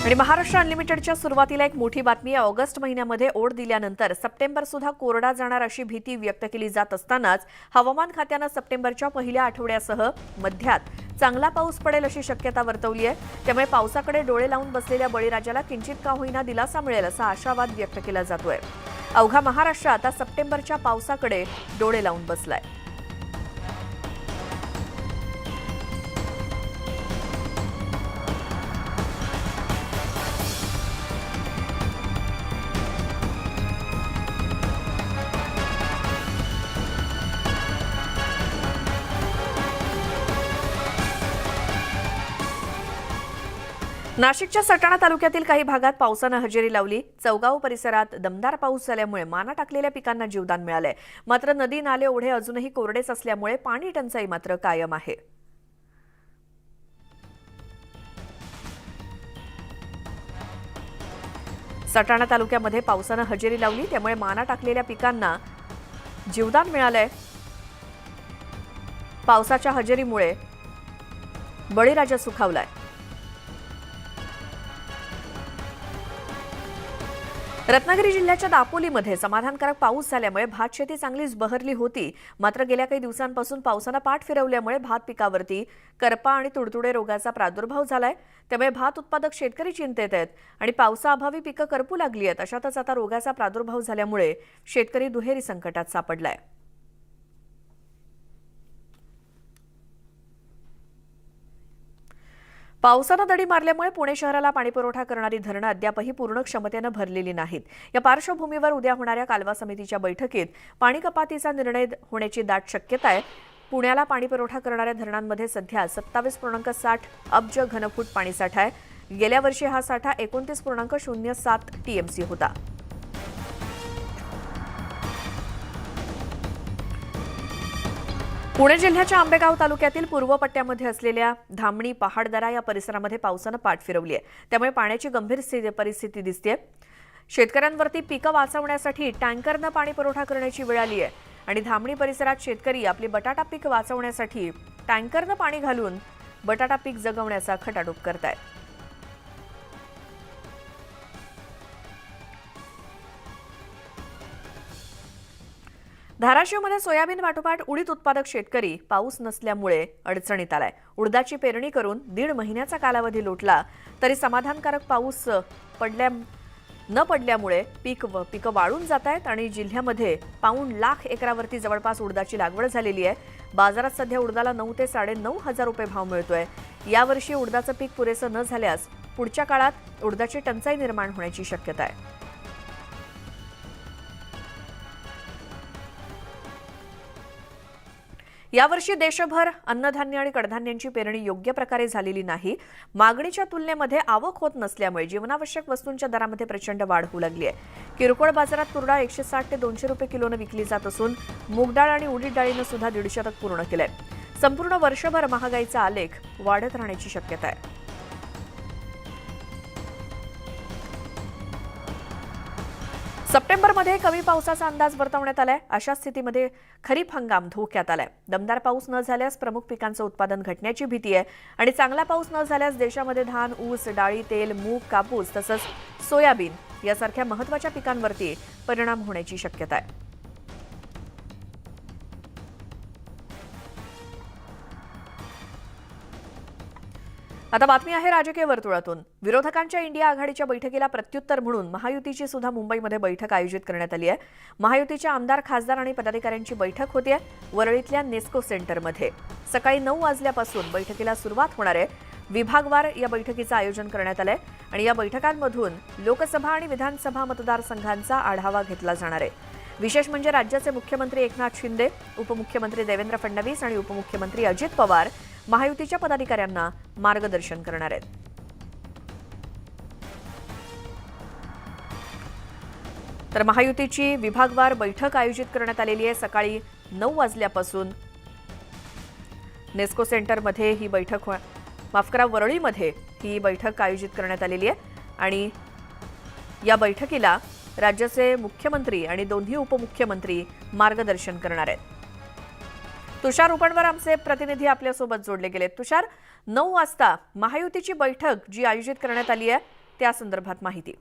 आणि महाराष्ट्र अनलिमिटेडच्या सुरुवातीला एक मोठी बातमी. ऑगस्ट महिन्यामध्ये ओढ दिल्यानंतर सप्टेंबर सुद्धा कोरडा जाणार अशी भीती व्यक्त केली जात असतानाच हवामान खात्याने सप्टेंबरच्या पहिल्या आठवड्यासह मध्यात चांगला पाऊस पडेल अशी शक्यता वर्तवली आहे. त्यामुळे पावसाकडे डोळे लावून बसलेल्या बळीराजाला किंचित का होईना दिलासा मिळेल असा आशावाद व्यक्त केला जातोय. अवघा महाराष्ट्र आता सप्टेंबरच्या पावसाकडे डोळे लावून बसलाय. नाशिकच्या सटाणा तालुक्यातील काही भागात पावसानं हजेरी लावली. चौगाव परिसरात दमदार पाऊस झाल्यामुळे माना टाकलेल्या पिकांना जीवदान मिळालंय. मात्र नदी नाले ओढे अजूनही कोरडेच असल्यामुळे पाणी टंचाई मात्र कायम आहे. सटाणा तालुक्यामध्ये पावसानं हजेरी लावली, त्यामुळे माना टाकलेल्या पिकांना जीवदान मिळालंय. पावसाच्या हजेरीमुळे बळीराजा सुखावलाय. रत्नागिरी जिल्ह्याच्या दापोलीमध्ये समाधानकारक पाऊस झाल्यामुळे भात शेती चांगलीच बहरली होती. मात्र गेल्या काही दिवसांपासून पावसानं पाठ फिरवल्यामुळे भात पिकावरती करपा आणि तुडतुडे रोगाचा प्रादुर्भाव झालाय. त्यामुळे भात उत्पादक शेतकरी चिंतेत आहेत आणि पावसाअभावी पिकं करपू लागली आहेत. अशातच आता रोगाचा प्रादुर्भाव झाल्यामुळे शेतकरी दुहेरी संकटात सापडलाय. पावसानं दडी मारल्यामुळे पुणे शहराला पाणीपुरवठा करणारी धरणं अद्यापही पूर्ण क्षमतेनं भरलेली नाहीत. या पार्श्वभूमीवर उद्या होणाऱ्या कालवा समितीच्या बैठकीत पाणी कपातीचा निर्णय होण्याची दाट शक्यता आहे. पुण्याला पाणीपुरवठा करणाऱ्या धरणांमध्ये सध्या 27.60 अब्ज घनफूट पाणीसाठा आहे. गेल्या वर्षी हा साठा 29.07 टीएमसी होता. पुणे जिल्ह्याच्या आंबेगाव तालुक्यातील पूर्व पट्ट्यामध्ये असलेल्या धामणी पहाडदरा या परिसरामध्ये पावसानं पाठ फिरवली आहे. त्यामुळे पाण्याची गंभीर परिस्थिती दिसतेय. शेतकऱ्यांवरती पिकं वाचवण्यासाठी टँकरनं पाणी पुरवठा करण्याची वेळ आली आहे आणि धामणी परिसरात शेतकरी आपली बटाटा पीक वाचवण्यासाठी टँकरनं पाणी घालून बटाटा पीक जगवण्याचा खटाटोप करतायत. धाराशिवमध्ये सोयाबीन पाठोपाठ उडीद उत्पादक शेतकरी पाऊस नसल्यामुळे अडचणीत आलाय. उडदाची पेरणी करून 1.5 महिन्याचा कालावधी लोटला तरी समाधानकारक पाऊस न पडल्यामुळे पिकं वाळून जात आहेत आणि जिल्ह्यामध्ये 1.25 लाख एकरावरती जवळपास उडदाची लागवड झालेली आहे. बाजारात सध्या उडदाला 9 ते 9.5 हजार रुपये भाव मिळतोय. यावर्षी उडदाचं पीक पुरेसं न झाल्यास पुढच्या काळात उडदाची टंचाई निर्माण होण्याची शक्यता आहे. यावर्षी देशभर अन्नधान्य आणि कडधान्यांची पेरणी योग्य प्रकारे झालेली नाही. मागणीच्या तुलनेमध्ये आवक होत नसल्यामुळे जीवनावश्यक वस्तूंच्या दरामध्ये प्रचंड वाढ होऊ लागली आहे. किरकोळ बाजारात तुरडाळ 160 ते 200 रुपये किलोनं विकली जात असून मूग डाळ आणि उडीद डाळीनं सुद्धा 150 पूर्ण केलंय. संपूर्ण वर्षभर महागाईचा आलेख वाढत राहण्याची शक्यता आहे. सप्टेंबरमध्ये कमी पावसाचा अंदाज वर्तवण्यात आलाय. अशा स्थितीमध्ये खरीप हंगाम धोक्यात आलाय. दमदार पाऊस न झाल्यास प्रमुख पिकांचं उत्पादन घटण्याची भीती आहे आणि चांगला पाऊस न झाल्यास देशामध्ये धान, ऊस, डाळी, तेल, मूग, कापूस तसंच सोयाबीन यासारख्या महत्त्वाच्या पिकांवरती परिणाम होण्याची शक्यता आहे. आता बातमी आहे राजकीय वर्तुळातून. विरोधकांच्या इंडिया आघाडीच्या बैठकीला प्रत्युत्तर म्हणून महायुतीची सुद्धा मुंबईमध्ये बैठक आयोजित करण्यात आली आहे. महायुतीच्या आमदार, खासदार आणि पदाधिकाऱ्यांची बैठक होतीये वरळीतल्या नेस्को सेंटरमध्ये. सकाळी 9 वाजल्यापासून बैठकीला सुरुवात होणार आहे. विभागवार या बैठकीचं आयोजन करण्यात आलंय आणि या बैठकांमधून लोकसभा आणि विधानसभा मतदारसंघांचा आढावा घेतला जाणार आहे. विशेष म्हणजे राज्याचे मुख्यमंत्री एकनाथ शिंदे, उपमुख्यमंत्री देवेंद्र फडणवीस आणि उपमुख्यमंत्री अजित पवार महायुतीच्या पदाधिकाऱ्यांना मार्गदर्शन करणार आहेत. तर महायुतीची विभागवार बैठक आयोजित करण्यात आलेली आहे. सकाळी 9 वाजल्यापासून नेस्को सेंटरमध्ये ही बैठक वरळीमध्ये ही बैठक आयोजित करण्यात आलेली आहे आणि या बैठकीला राज्याचे मुख्यमंत्री आणि दोन्ही उपमुख्यमंत्री मार्गदर्शन करणार आहेत. तुषार उपणवर आमचे प्रतिनिधी आपल्यासोबत जोडले गेले. तुषार, 9 वाजता महायुतीची बैठक जी आयोजित करण्यात आली आहे त्या संदर्भात माहिती.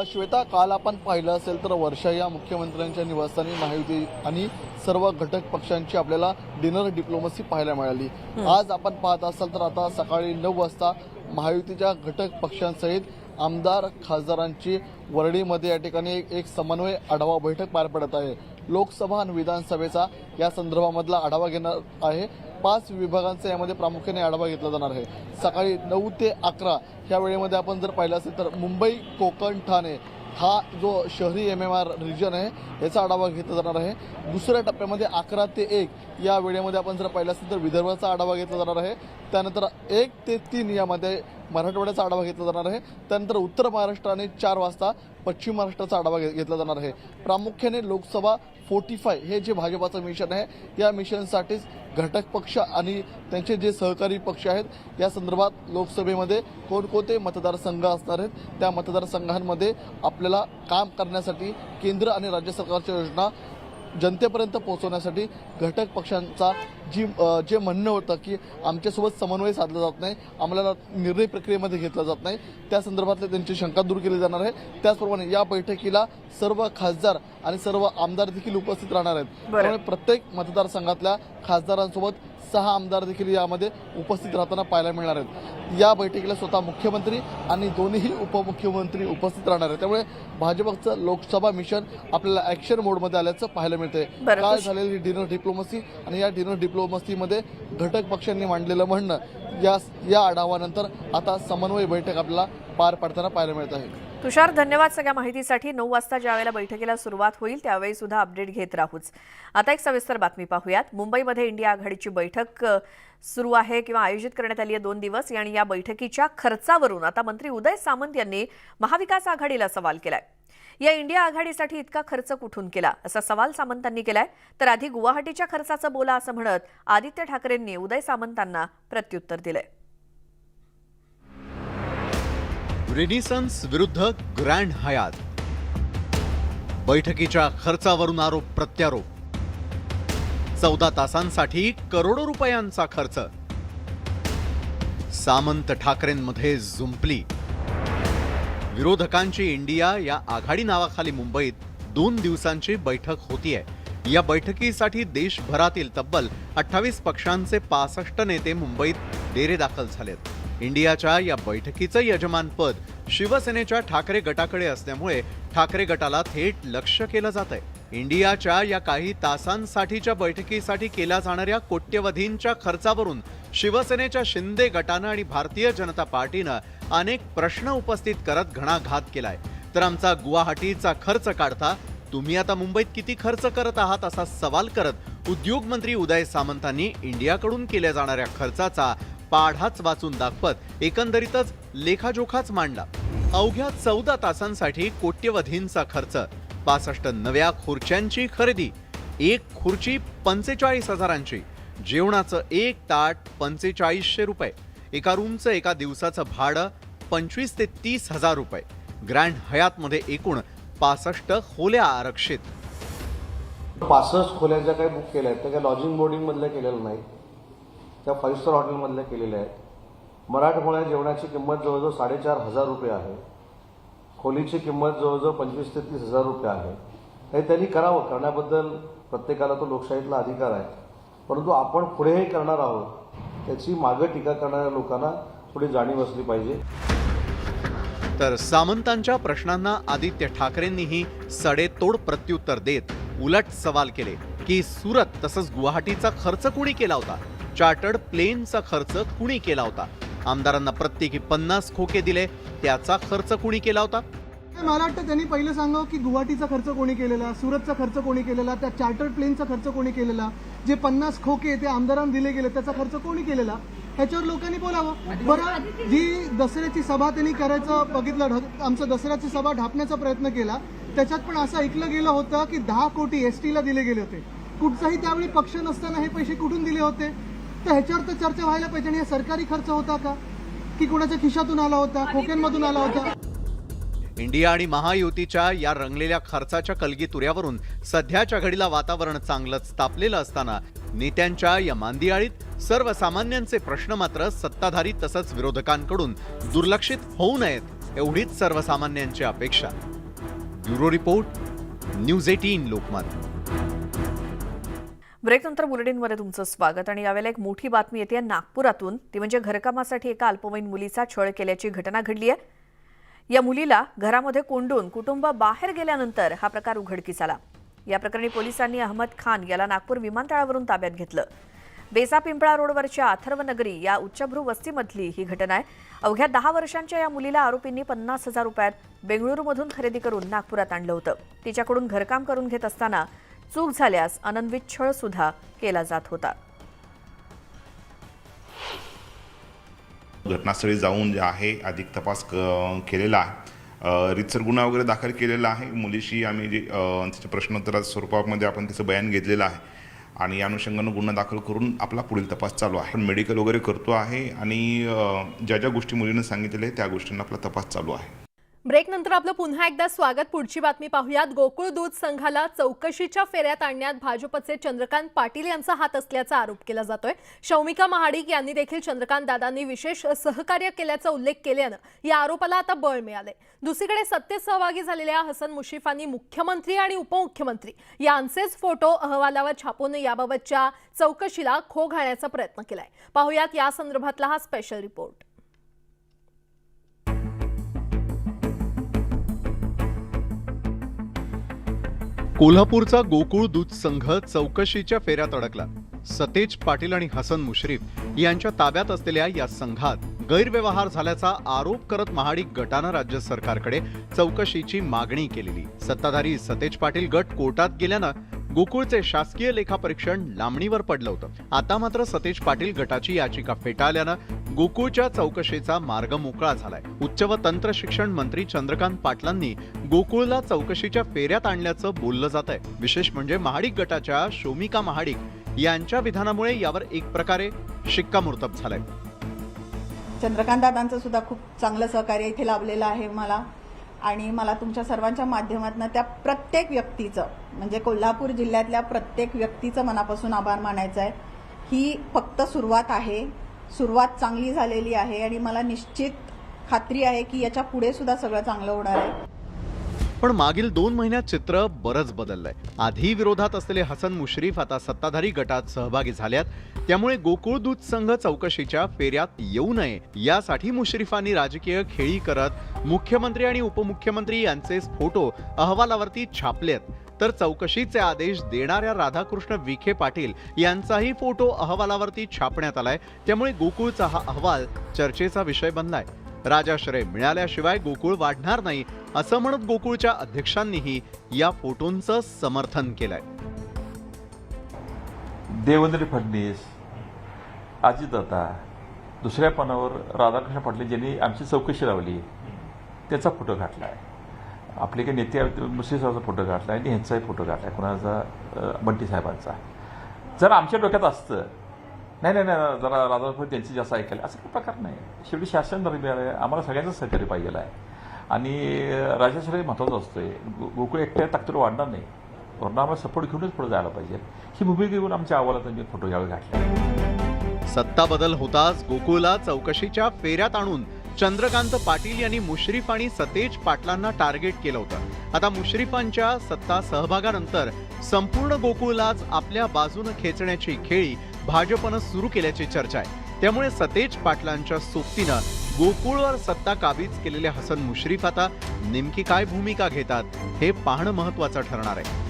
श्वेता, काल आपण पाहिलं असेल तर वर्षा या मुख्यमंत्र्यांच्या निवासस्थानी महायुती आणि सर्व घटक पक्षांची आपल्याला डिनर डिप्लोमसी पाहायला मिळाली. आज आपण पाहत असाल तर आता सकाळी 9 वाजता महायुतीच्या घटक पक्षांसहित आमदार खासदारांची वरळीमध्ये या ठिकाणी एक समन्वय आढावा बैठक पार पडत आहे. लोकसभा आणि विधानसभेचा या संदर्भामधला आढावा घेणार आहे. 5 विभागांचा यामध्ये प्रामुख्याने आढावा घेतला जाणार आहे. सकाळी 9 ते 11 या वेळेमध्ये आपण जर पाहिलं असेल तर मुंबई, कोकण, ठाणे हा जो शहरी MMR रिजन आहे याचा आढावा घेतला जाणार आहे. दुसऱ्या टप्प्यामध्ये 11 ते 1 या वेळेमध्ये आपण जर पाहिलं असेल तर विदर्भाचा आढावा घेतला जाणार आहे. त्यानंतर 1 ते 3 यामध्ये मराठवाड्याचा आढावा घेतला जाणार आहे. त्यानंतर उत्तर महाराष्ट्र आणि 4 वाजता पश्चिम महाराष्ट्राचा आढावा घेतला जाणार आहे. प्रामुख्याने लोकसभा 45 हे जे भाजपाचं मिशन आहे या मिशनसाठीच घटक पक्ष आणि त्यांचे जे सहकारी पक्ष आहेत या संदर्भात लोकसभेमध्ये कोणकोणते मतदारसंघ असणार आहेत त्या मतदारसंघांमध्ये आपल्याला काम करण्यासाठी केंद्र आणि राज्य सरकारच्या योजना जनतेपर्यंत पोहोचवण्यासाठी घटक पक्षांचा जे म्हणणं होतं की आमच्यासोबत समन्वय साधला जात नाही, आम्हाला निर्णय प्रक्रियेमध्ये घेतला जात नाही, त्या संदर्भातले त्यांची शंका दूर केली जाणार आहे. त्याचप्रमाणे या बैठकीला सर्व खासदार आणि सर्व आमदार देखील उपस्थित राहणार आहेत. त्यामुळे प्रत्येक मतदारसंघातल्या खासदारांसोबत 6 आमदार देखील यामध्ये उपस्थित राहताना पाहायला मिळणार आहेत. या बैठकीला स्वतः मुख्यमंत्री आणि दोन्ही उपमुख्यमंत्री उपस्थित राहणार आहेत. त्यामुळे भाजपचं लोकसभा मिशन आपल्याला ॲक्शन मोडमध्ये आल्याचं पाहायला मिळते. काय झालेली डिनर डिप्लोमसी आणि या डिनर डिप्लोमसीमध्ये घटक पक्षांनी मांडलेलं म्हणणं या आढाव्यानंतर आता समन्वय बैठक आपल्याला पार पाडताना पाहायला मिळत आहे. तुषार, धन्यवाद सगळ्या माहितीसाठी. 9 वाजता ज्यावेळेला बैठकीला सुरुवात होईल त्यावेळी सुद्धा अपडेट घेत राहूच. आता एक सविस्तर बातमी पाहूयात. मुंबईमध्ये इंडिया आघाडीची बैठक सुरू आहे किंवा आयोजित करण्यात आली आहे 2 दिवस आणि या बैठकीच्या खर्चावरून आता मंत्री उदय सामंत यांनी महाविकास आघाडीला सवाल केलाय. या इंडिया आघाडीसाठी इतका खर्च कुठून केला असा सवाल सामंतांनी केलाय. तर आधी गुवाहाटीच्या खर्चाचं बोला असं म्हणत आदित्य ठाकरेंनी उदय सामंतांना प्रत्युत्तर दिलंय. रेनिसन्स विरुद्ध ग्रँड हयात, बैठकीच्या खर्चावरून आरोप प्रत्यारोप, 14 तासांसाठी करोडो रुपयांचा खर्च, सामंत ठाकरेंमध्ये जुंपली. विरोधकांची इंडिया या आघाडी नावाखाली मुंबईत 2 दिवसांची बैठक होतीये. या बैठकीसाठी देशभरातील तब्बल 28 पक्षांचे 65 नेते मुंबईत डेरे दाखल झालेत. इंडियाच्या या बैठकीचं यजमानपद शिवसेनेच्या ठाकरे गटाकडे असल्यामुळे ठाकरे गटाला थेट लक्ष केलं जातंय. इंडियाच्या या काही तासांसाठीच्या बैठकीसाठी केल्या जाणाऱ्या कोट्यवधींच्या खर्चावरून शिवसेनेच्या शिंदे गटानं आणि भारतीय जनता पार्टीनं अनेक प्रश्न उपस्थित करत घणाघात केलाय. तर आमचा गुवाहाटीचा खर्च काढता तुम्ही आता मुंबईत किती खर्च करत आहात असा सवाल करत उद्योग मंत्री उदय सामंतांनी इंडियाकडून केल्या जाणाऱ्या खर्चाचा पाढाच वाचून दाखवत एकंदरीतच लेखाजोखाच मांडला. अवघ्या 14 तासांसाठी कोट्यवधींचा खर्च, 65 नव्या खुर्च्यांची खरेदी, 1 खुर्ची 45,000ची, जेवणाचं 1 ताट 4500 रुपये, एका रूमचं एका दिवसाचं भाडं 25 ते 30,000 रुपये, ग्रँड हयातमध्ये एकूण 65 खोल्या आरक्षित. 65 खोल्या ज्या काही बुक केल्या आहेत त्या काही लॉजिंग बोर्डिंग मधल्या केलेल्या नाही, त्या 5 स्टार हॉटेलमधल्या केलेल्या आहेत. मराठमोळ्या जेवणाची किंमत जवळजवळ 4,500 रुपये आहे. खोलीची किंमत जवळजवळ 25 ते 30,000 रुपये आहे. हे त्यांनी करावं, करण्याबद्दल प्रत्येकाला तो लोकशाहीतला अधिकार आहे. परंतु आपण पुढेही करणार आहोत त्याची मागं टीका करणाऱ्या लोकांना थोडी जाणीव असली पाहिजे. तर सामंतांच्या प्रश्नांना आदित्य ठाकरेंनीही सडेतोड प्रत्युत्तर देत उलट सवाल केले की सुरत तसंच गुवाहाटीचा खर्च कुणी केला होता, चार्टर्ड प्लेनचा खर्च कुणी केला होता, आमदारांना प्रत्येकी 50 खोके दिले त्याचा खर्च कुणी केला होता. मला वाटतं त्यांनी पहिलं सांगावं की गुवाहाटीचा खर्च कोणी केलेला, सुरतचा खर्च कोणी केलेला, त्या चार्टर्ड प्लेनचा खर्च कोणी केलेला, जे 50 खोके ते आमदारांना दिले गेले त्याचा खर्च कोणी केलेला, ह्याच्यावर लोकांनी बोलावं. बरं, जी दसऱ्याची सभा त्यांनी करायचं बघितलं, आमचा दसऱ्याची सभा ढापण्याचा प्रयत्न केला, त्याच्यात पण असं ऐकलं गेलं होतं की 10 कोटी एसटीला दिले गेले होते. कुठचाही त्यावेळी पक्ष नसताना हे पैसे कुठून दिले होते, तर ह्याच्यावर तर चर्चा व्हायला पाहिजे. आणि हा सरकारी खर्च होता का की कोणाच्या खिशातून आला होता, खोक्यांमधून आला होता. इंडिया आणि महायुतीच्या या रंगलेल्या खर्चाच्या कलगीतुऱ्यावरून सध्याच्या घडीला वातावरण चांगलंच तापलेलं असताना नेत्यांच्या या मांदियाळीत सर्वसामान्यांचे प्रश्न मात्र सत्ताधारी तसंच विरोधकांकडून दुर्लक्षित होऊ नयेत एवढीच सर्वसामान्यांची अपेक्षा. Bureau report, news 18 Lokmat. ब्रेकनंतर बुलेटिनमध्ये तुमचं स्वागत. आणि यावेळेला एक मोठी बातमी येते नागपुरातून. ती म्हणजे घरकामासाठी एका अल्पवयीन मुलीचा छळ केल्याची घटना घडली आहे. या मुलीला घरामध्ये कोंडून कुटुंब बाहेर गेल्यानंतर हा प्रकार उघडकीस आला. या प्रकरणी पोलिसांनी अहमद खान याला नागपूर विमानतळावरून ताब्यात घेतलं. बेसा पिंपळा रोडवरच्या अथर्वनगरी या उच्चभ्रू वस्तीमधली ही घटना आहे. अवघ्या 10 वर्षांच्या या मुलीला आरोपींनी 50,000 रुपयात बेंगळुरूमधून खरेदी करून नागपुरात आणलं होतं. तिच्याकडून घरकाम करून घेत असताना चूक झाल्यास अनन्वित छळ सुद्धा केला जात होता. घटनास्थळी जाऊन जे आहे अधिक तपास केलेला आहे. रीतसर गुन्हा वगैरे दाखल केलेला आहे. मुलीशी आम्ही जे तिच्या प्रश्नोत्तराच्या स्वरूपामध्ये आपण तिचं बयान घेतलेलं आहे आणि या अनुषंगानं गुन्हा दाखल करून आपला पुढील तपास चालू आहे. मेडिकल वगैरे करतो आहे आणि ज्या ज्या गोष्टी मुलीनं सांगितलेल्या आहेत त्या गोष्टींना आपला तपास चालू आहे. ब्रेक नंतर आपलं पुन्हा एकदा स्वागत. पुढची बातमी पाहूयात. गोकुळ दूध संघाला चौकशीच्या फेऱ्यात आणण्यात भाजपचे चंद्रकांत पाटील यांचा हात असल्याचा आरोप केला जातोय. शौमिका महाडिक यांनी देखील चंद्रकांत दादांनी विशेष सहकार्य केल्याचा उल्लेख केल्यानं या आरोपाला आता बळ मिळाले. दुसरीकडे सत्तेत सहभागी झालेल्या हसन मुश्रीफांनी मुख्यमंत्री आणि उपमुख्यमंत्री यांचेच फोटो अहवालावर छापून याबाबतच्या चौकशीला खो घालण्याचा प्रयत्न केलाय. पाहूयात या संदर्भातला हा स्पेशल रिपोर्ट. कोल्हापूरचा गोकुळ दूध संघ चौकशीच्या फेऱ्यात अडकला. सतेज पाटील आणि हसन मुश्रीफ यांच्या ताब्यात असलेल्या या संघात गैरव्यवहार झाल्याचा आरोप करत महाडिक गटानं राज्य सरकारकडे चौकशीची मागणी केलेली. सत्ताधारी सतेज पाटील गट कोर्टात गेल्यानं गोकुळचे शासकीय लेखापरीक्षण लांबणीवर पडलं होतं. आता मात्र सतेज पाटील गटाची याचिका फेटाळल्यानं गोकुळच्या चौकशीचा मार्ग मोकळा झालाय. उच्च व तंत्र शिक्षण मंत्री चंद्रकांत पाटलांनी गोकुळला चौकशीच्या फेऱ्यात आणल्याचं बोललं जात आहे. विशेष म्हणजे महाडिक गटाच्या शौमिका महाडिक यांच्या विधानामुळे यावर एक प्रकारे शिक्कामोर्तब झालंय. चंद्रकांत दादांचं सुद्धा खूप चांगलं सहकार्य इथे लाभलेलं आहे मला. आणि मला तुमच्या सर्वांच्या माध्यमातून त्या प्रत्येक व्यक्तीचं म्हणजे कोल्हापूर जिल्ह्यातल्या प्रत्येक व्यक्तीचं मनापासून आभार मानायचं आहे. ही फक्त सुरुवात आहे. सुरुवात चांगली झालेली आहे आणि मला निश्चित खात्री आहे की याच्या पुढे सुद्धा सगळं चांगलं होणार आहे. पण मागील 2 महिन्यात चित्र बरंच बदललंय. आधी विरोधात असलेले हसन मुश्रीफ आता सत्ताधारी गटात सहभागी झाल्यात. त्यामुळे गोकुळ दूध संघ चौकशीच्या फेऱ्यात येऊ नये यासाठी मुश्रीफांनी राजकीय खेळी करत मुख्यमंत्री आणि उपमुख्यमंत्री यांचेच फोटो अहवालावरती छापलेत. तर चौकशीचे आदेश देणाऱ्या राधाकृष्ण विखे पाटील यांचाही फोटो अहवालावरती छापण्यात आलाय. त्यामुळे गोकुळचा हा अहवाल चर्चेचा विषय बनलाय. राजाश्रय मिळाल्याशिवाय गोकुळ वाढणार नाही असं म्हणत गोकुळच्या अध्यक्षांनीही या फोटोंचं समर्थन केलंय. देवेंद्र फडणवीस, अजितदादा, दुसऱ्या पानावर राधाकृष्ण पाटील ज्यांनी आमची चौकशी लावली त्याचा फोटो घातला आहे. आपले काही नेते मुश्रीफांचा फोटो घातला आहे आणि ह्यांचाही फोटो घातला आहे. कोणाचा बंटी साहेबांचा. जर आमच्या डोक्यात असतं नाही जरा राधाकृष्ण त्यांची जास्त ऐकायला असं काही प्रकार नाही. शेवटी शासन दरम्यान आम्हाला सगळ्यांचं सहकार्य पाहिजे आहे आणि राजाश्रय महत्त्वाचा असतोय. गोकुळ एकट्या ताकदीवर वाढणार नाही. वरून आम्हाला सपोर्ट घेऊनच पुढे जायला पाहिजे ही भूमिका घेऊन आमच्या अहवालात मी फोटो यावेळी घातला. सत्ता बदल होताच गोकुळला चौकशीच्या फेऱ्यात आणून चंद्रकांत पाटील यांनी मुश्रीफ आणि सतेज पाटलांना टार्गेट केलं होतं. आता मुश्रीफांच्या सत्ता सहभागानंतर संपूर्ण गोकुळलाच आपल्या बाजूनं खेचण्याची खेळी भाजपनं सुरू केल्याची चर्चा आहे. त्यामुळे सतेज पाटलांच्या सोबतीनं गोकुळवर सत्ता काबीज केलेले हसन मुश्रीफ आता नेमकी काय भूमिका घेतात हे पाहणं महत्त्वाचं ठरणार आहे.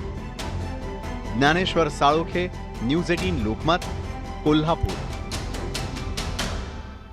ज्ञानेश्वर साळोखे, न्यूज 18 लोकमत, कोल्हापूर.